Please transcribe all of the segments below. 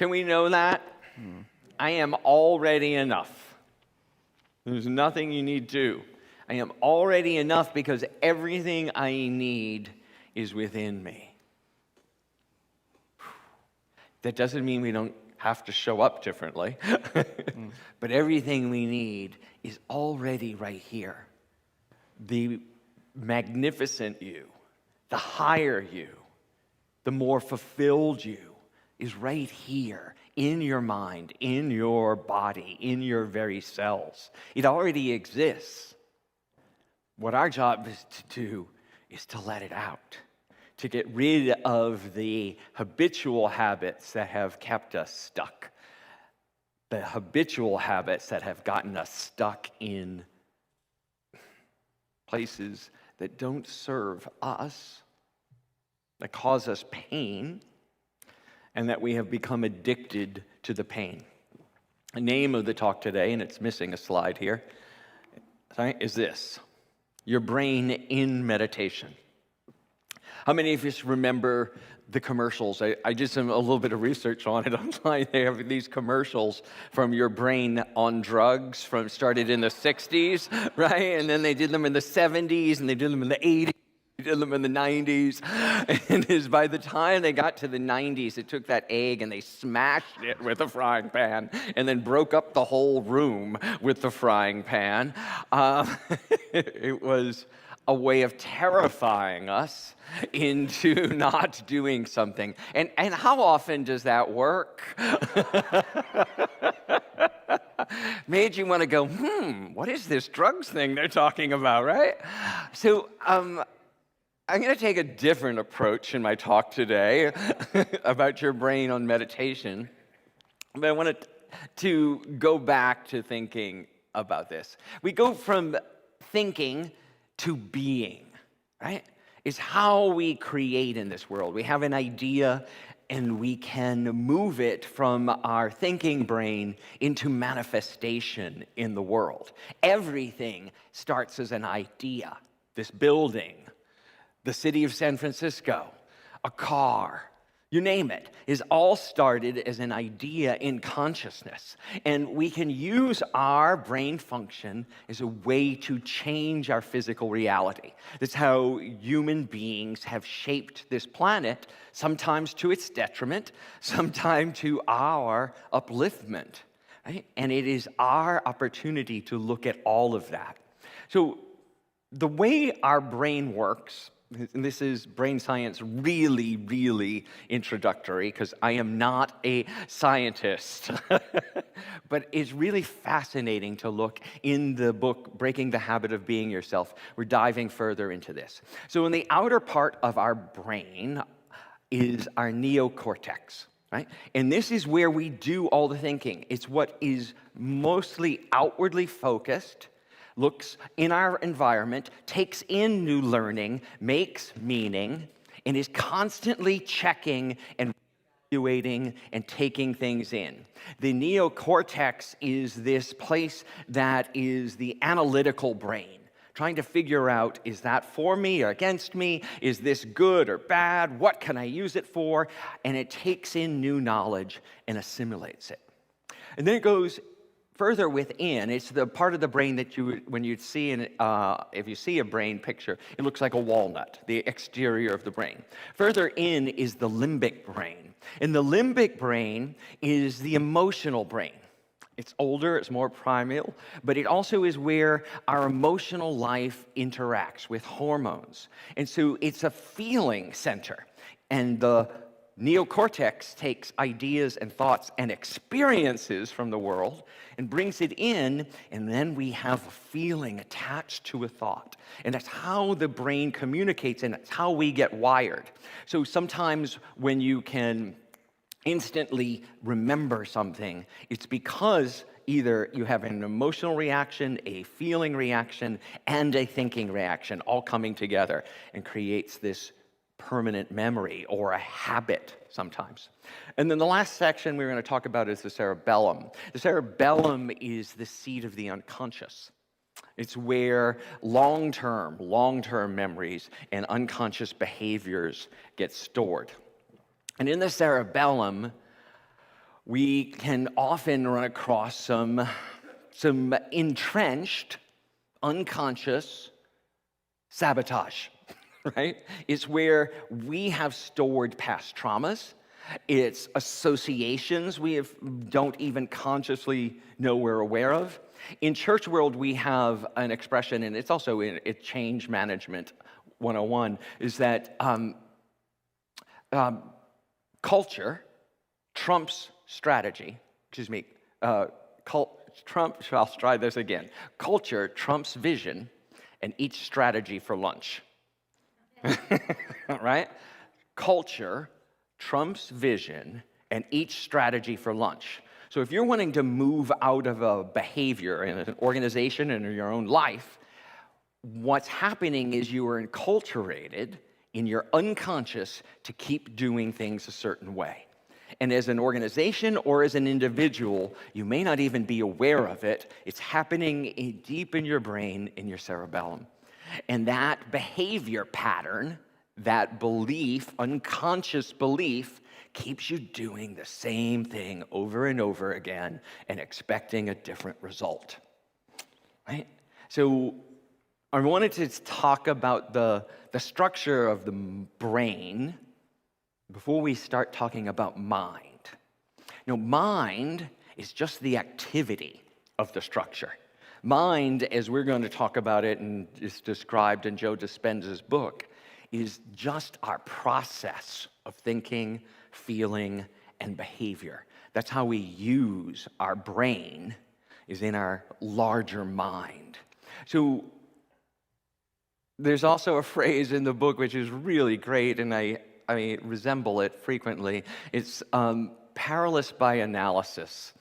Can we know that? I am already enough. There's nothing you need to do. I am already enough because everything I need is within me. That doesn't mean we don't have to show up differently, but everything we need is already right here. The magnificent you, the higher you, the more fulfilled you is right here in your mind, in your body, in your very cells. It already exists. What our job is to do is to let it out, to get rid of the habitual habits that have kept us stuck, the habitual habits that have gotten us stuck in places that don't serve us, that cause us pain, and that we have become addicted to the pain. The name of the talk today, and it's missing a slide here, is this: Your Brain in Meditation. How many of you remember the commercials? I did a little bit of research on it online. They have these commercials from Your Brain on Drugs, started in the 60s, right? And then they did them in the 70s, and they did them in the 80s. They did them in the 90s. And by the time they got to the 90s, it took that egg and they smashed it with a frying pan and then broke up the whole room with the frying pan. It was a way of terrifying us into not doing something. And how often does that work? Made you want to go, what is this drugs thing they're talking about, right? So I'm going to take a different approach in my talk today about your brain on meditation. But I wanted to go back to thinking about this. We go from thinking to being, right? Is how we create in this world. We have an idea and we can move it from our thinking brain into manifestation in the world. Everything starts as an idea. This building, the city of San Francisco, a car, you name it, is all started as an idea in consciousness. And we can use our brain function as a way to change our physical reality. That's how human beings have shaped this planet, sometimes to its detriment, sometimes to our upliftment. Right? And it is our opportunity to look at all of that. So the way our brain works, and this is brain science really, really introductory because I am not a scientist, but it's really fascinating to look in the book, Breaking the Habit of Being Yourself. We're diving further into this. So in the outer part of our brain is our neocortex, right? And this is where we do all the thinking. It's what is mostly outwardly focused, looks in our environment, takes in new learning, makes meaning, and is constantly checking and evaluating and taking things in. The neocortex is this place that is the analytical brain, trying to figure out, is that for me or against me? Is this good or bad? What can I use it for? And it takes in new knowledge and assimilates it. And then it goes further within. It's the part of the brain that when you see, if you see a brain picture, it looks like a walnut, the exterior of the brain. Further in is the limbic brain. And the limbic brain is the emotional brain. It's older, it's more primal, but it also is where our emotional life interacts with hormones. And so it's a feeling center. And the neocortex takes ideas and thoughts and experiences from the world and brings it in, and then we have a feeling attached to a thought. And that's how the brain communicates, and that's how we get wired. So sometimes when you can instantly remember something, it's because either you have an emotional reaction, a feeling reaction, and a thinking reaction all coming together and creates this permanent memory or a habit sometimes. And then the last section we're going to talk about is the cerebellum. The cerebellum is the seat of the unconscious. It's where long-term memories and unconscious behaviors get stored. And in the cerebellum, we can often run across some entrenched, unconscious sabotage, right? It's where we have stored past traumas. It's associations don't even consciously know we're aware of. In church world, we have an expression, and it's also in Change Management 101, is that culture trumps strategy. I'll try this again. Culture trumps vision and eats strategy for lunch. Right? Culture trumps vision and eats strategy for lunch. So if you're wanting to move out of a behavior in an organization and in your own life, what's happening is you are enculturated in your unconscious to keep doing things a certain way. And as an organization or as an individual, you may not even be aware of it. It's happening deep in your brain, in your cerebellum. And that behavior pattern, that belief, unconscious belief, keeps you doing the same thing over and over again and expecting a different result. Right? So I wanted to talk about the structure of the brain before we start talking about mind. Mind is just the activity of the structure. Mind, as we're going to talk about it and is described in Joe Dispenza's book, is just our process of thinking, feeling, and behavior. That's how we use our brain, is in our larger mind. So there's also a phrase in the book which is really great, and I resemble it frequently. It's paralysis by analysis,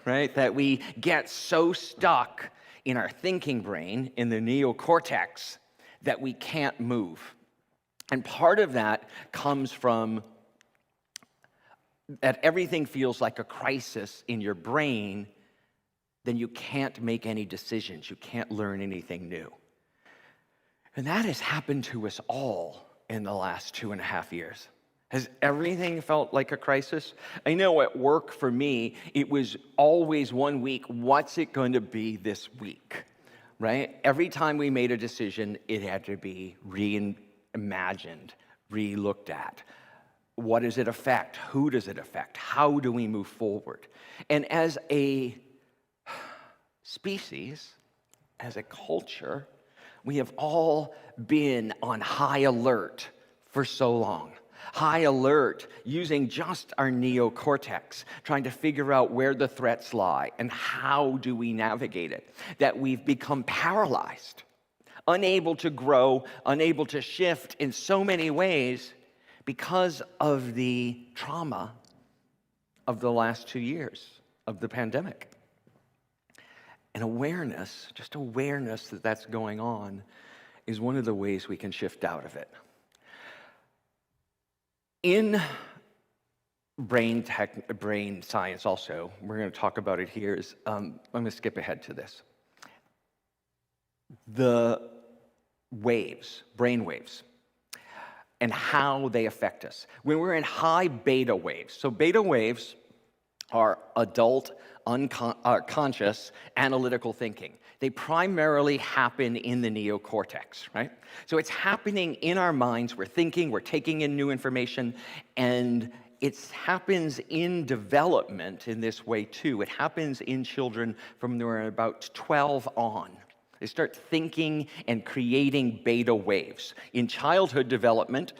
right? That we get so stuck in our thinking brain, in the neocortex, that we can't move. And part of that comes from that everything feels like a crisis in your brain, then you can't make any decisions. You can't learn anything new. And that has happened to us all in the last 2.5 years. Has everything felt like a crisis? I know at work for me, it was always 1 week, what's it going to be this week, right? Every time we made a decision, it had to be reimagined, re-looked at. What does it affect? Who does it affect? How do we move forward? And as a species, as a culture, we have all been on high alert for so long. High alert, using just our neocortex, trying to figure out where the threats lie and how do we navigate it. That we've become paralyzed, unable to grow, unable to shift in so many ways because of the trauma of the last 2 years of the pandemic. And awareness, just awareness that that's going on, is one of the ways we can shift out of it. In brain science also, we're going to talk about it here, I'm going to skip ahead to this. The waves, brain waves, and how they affect us. When we're in high beta waves, so beta waves are adult, conscious, analytical thinking. They primarily happen in the neocortex, right? So it's happening in our minds. We're thinking, we're taking in new information, and it happens in development in this way too. It happens in children from they're about 12 on. They start thinking and creating beta waves. In childhood development,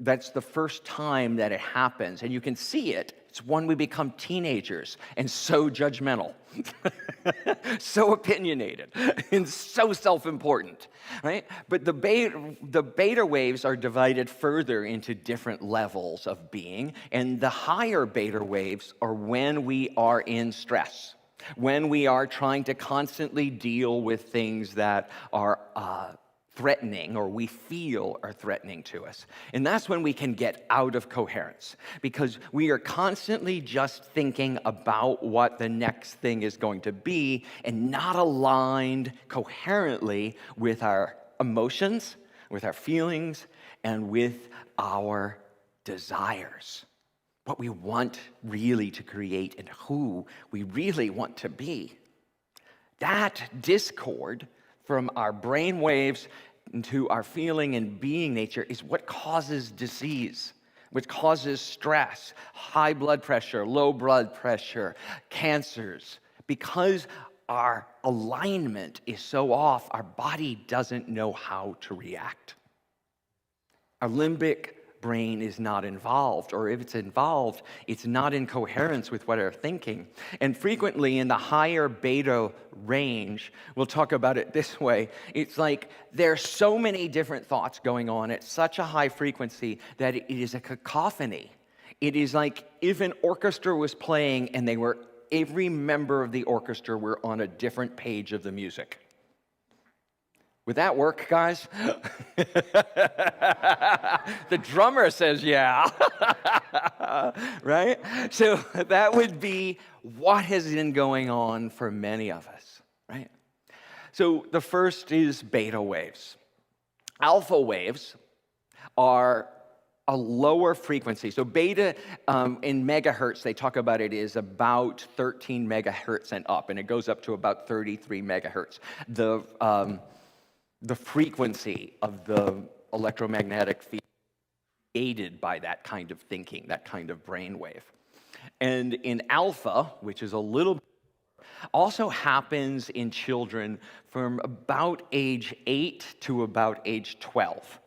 that's the first time that it happens, and you can see it. It's when we become teenagers and so judgmental, so opinionated, and so self-important, right? But the beta waves are divided further into different levels of being, and the higher beta waves are when we are in stress, when we are trying to constantly deal with things that are threatening or we feel are threatening to us. And that's when we can get out of coherence, because we are constantly just thinking about what the next thing is going to be and not aligned coherently with our emotions, with our feelings, and with our desires. what we want really to create and who we really want to be. That discord from our brain waves into our feeling and being nature is what causes disease, which causes stress, high blood pressure, low blood pressure, cancers. Because our alignment is so off, our body doesn't know how to react. Our limbic brain is not involved, or if it's involved, it's not in coherence with what we're thinking. And frequently in the higher beta range, we'll talk about it this way, it's like there's so many different thoughts going on at such a high frequency that it is a cacophony. It is like if an orchestra was playing and every member of the orchestra were on a different page of the music. Would that work, guys? The drummer says yeah. Right? So that would be what has been going on for many of us, right? So the first is beta waves. Alpha waves are a lower frequency. So beta in megahertz, they talk about it is about 13 megahertz and up, and it goes up to about 33 megahertz. The frequency of the electromagnetic field aided by that kind of thinking, that kind of brainwave. And in alpha, which is a little also happens in children from about age 8 to about age 12.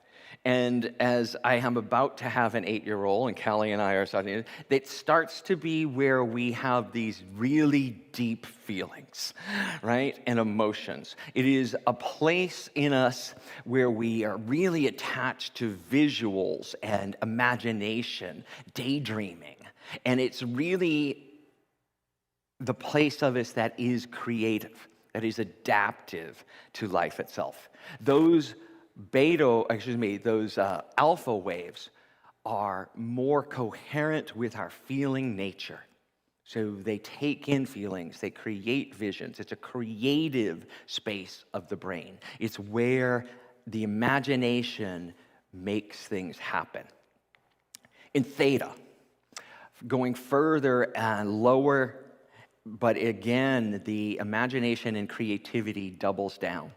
And as I am about to have an 8-year-old, and Callie and I are studying it starts to be where we have these really deep feelings, right, and emotions. It is a place in us where we are really attached to visuals and imagination, daydreaming. And it's really the place of us that is creative, that is adaptive to life itself. Those alpha waves are more coherent with our feeling nature. So they take in feelings, they create visions. It's a creative space of the brain. It's where the imagination makes things happen. In theta, going further and lower, but again, the imagination and creativity doubles down.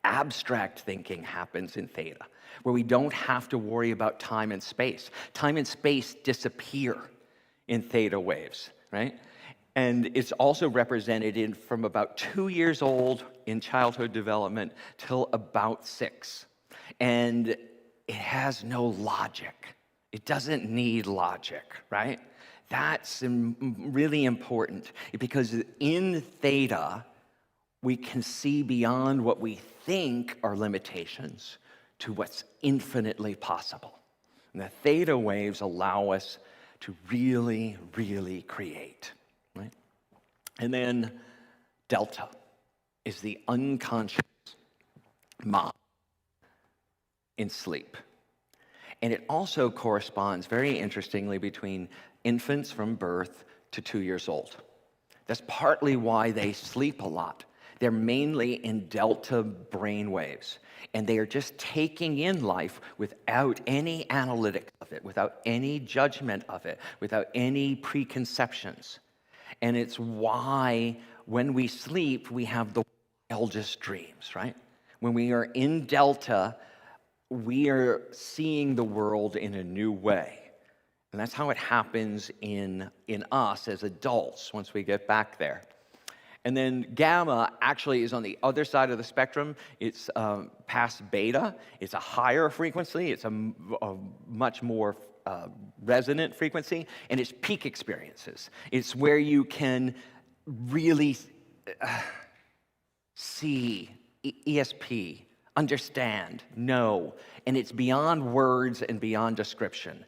Abstract thinking happens in theta, where we don't have to worry about time and space. Time and space disappear in theta waves, right? And it's also represented from about 2 years old in childhood development till about 6. And it has no logic. It doesn't need logic, right? That's really important because in theta, we can see beyond what we think are limitations to what's infinitely possible. And the theta waves allow us to really, really create, right? And then delta is the unconscious mind in sleep. And it also corresponds very interestingly between infants from birth to 2 years old. That's partly why they sleep a lot. They're mainly in delta brain waves, and they are just taking in life without any analytics of it, without any judgment of it, without any preconceptions. And it's why when we sleep, we have the wildest dreams, right? When we are in delta, we are seeing the world in a new way. And that's how it happens in us as adults once we get back there. And then gamma actually is on the other side of the spectrum. It's past beta. It's a higher frequency. It's a much more resonant frequency. And it's peak experiences. It's where you can really see ESP, understand, know. And it's beyond words and beyond description.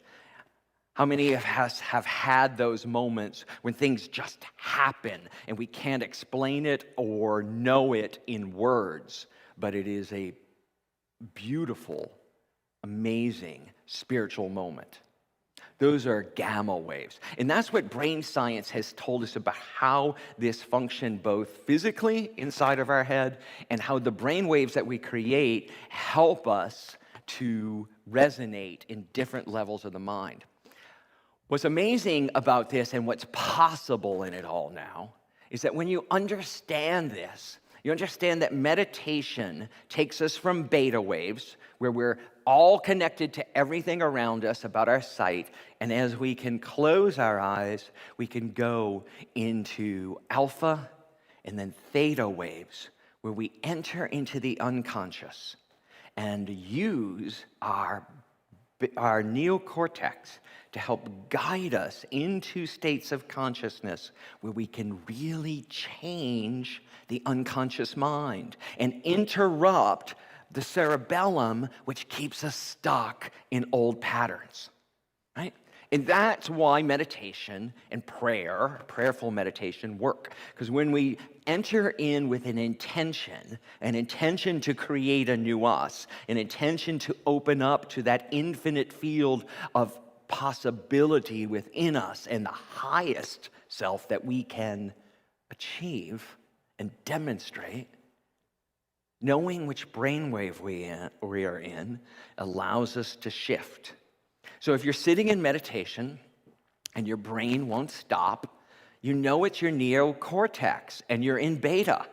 How many of us have had those moments when things just happen and we can't explain it or know it in words, but it is a beautiful, amazing spiritual moment? Those are gamma waves. And that's what brain science has told us about how this functions both physically inside of our head and how the brain waves that we create help us to resonate in different levels of the mind. What's amazing about this and what's possible in it all now is that when you understand this, you understand that meditation takes us from beta waves, where we're all connected to everything around us about our sight, and as we can close our eyes, we can go into alpha and then theta waves, where we enter into the unconscious and use our neocortex to help guide us into states of consciousness where we can really change the unconscious mind and interrupt the cerebellum, which keeps us stuck in old patterns, right? And that's why meditation and prayerful meditation work. Because when we enter in with an intention to create a new us, an intention to open up to that infinite field of possibility within us and the highest self that we can achieve and demonstrate, knowing which brainwave we are in allows us to shift. So if you're sitting in meditation and your brain won't stop, you know it's your neocortex and you're in beta.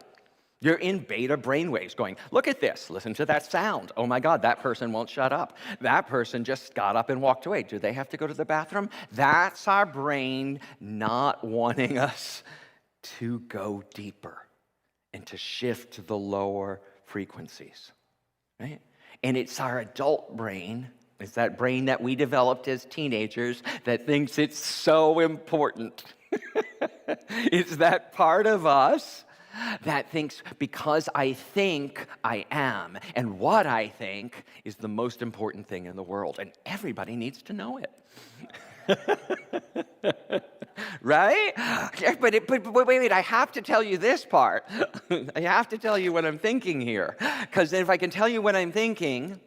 You're in beta brainwaves going, look at this, listen to that sound. Oh my God, that person won't shut up. That person just got up and walked away. Do they have to go to the bathroom? That's our brain not wanting us to go deeper and to shift to the lower frequencies, right? And it's our adult brain. It's that brain that we developed as teenagers that thinks it's so important. It's that part of us that thinks, because I think I am, and what I think is the most important thing in the world, and everybody needs to know it. Right? But wait, I have to tell you this part. I have to tell you what I'm thinking here. Because if I can tell you what I'm thinking,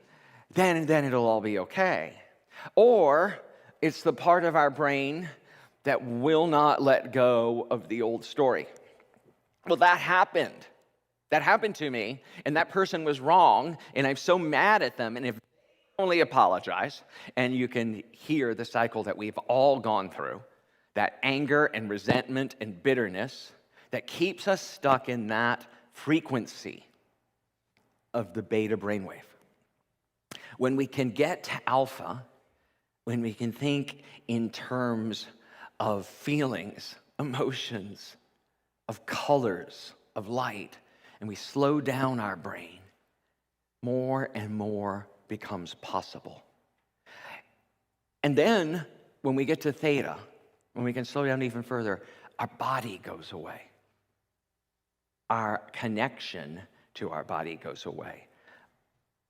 then it'll all be okay. Or it's the part of our brain that will not let go of the old story. Well, that happened. That happened to me, and that person was wrong, and I'm so mad at them, and if they only apologize, and you can hear the cycle that we've all gone through, that anger and resentment and bitterness that keeps us stuck in that frequency of the beta brainwave. When we can get to alpha, when we can think in terms of feelings, emotions, of colors, of light, and we slow down our brain, more and more becomes possible. And then, when we get to theta, when we can slow down even further, our body goes away. Our connection to our body goes away.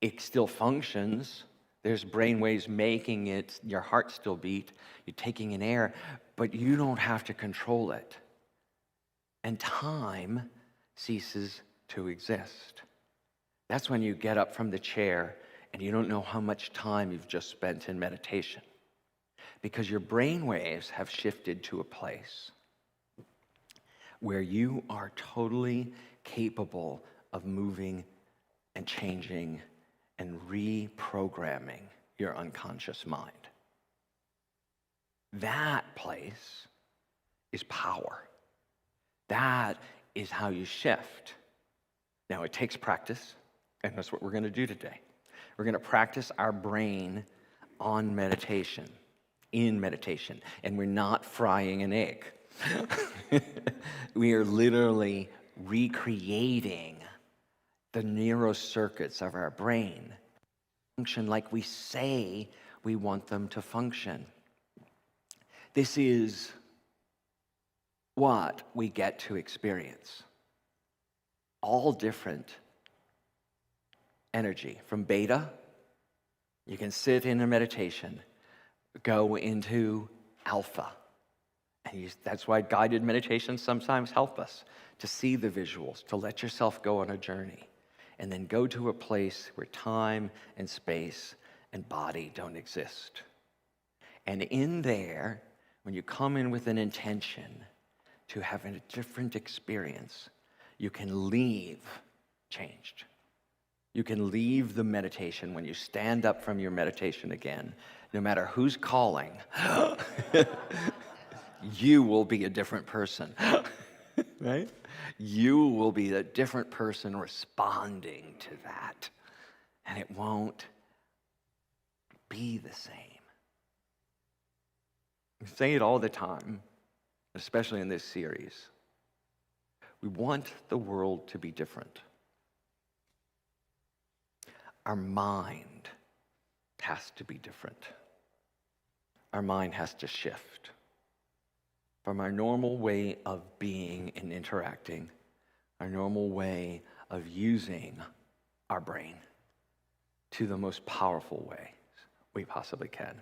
It still functions. There's brainwaves making it, your heart still beat, you're taking in air, but you don't have to control it. And time ceases to exist. That's when you get up from the chair and you don't know how much time you've just spent in meditation, because your brain waves have shifted to a place where you are totally capable of moving and changing and reprogramming your unconscious mind. That place is power. That is how you shift. Now, it takes practice, and that's what we're going to do today. We're going to practice our brain on meditation, in meditation, and we're not frying an egg. We are literally recreating the neurocircuits of our brain function like we say we want them to function. This is what we get to experience. All different energy. From beta, you can sit in a meditation, go into alpha. And that's why guided meditations sometimes help us to see the visuals, to let yourself go on a journey, and then go to a place where time and space and body don't exist. And in there, when you come in with an intention to have a different experience, you can leave changed. You can leave the meditation when you stand up from your meditation again, no matter who's calling, you will be a different person, right? You will be a different person responding to that, and it won't be the same. We say it all the time, especially in this series. We want the world to be different. Our mind has to be different. Our mind has to shift from our normal way of being and interacting, our normal way of using our brain, to the most powerful way we possibly can.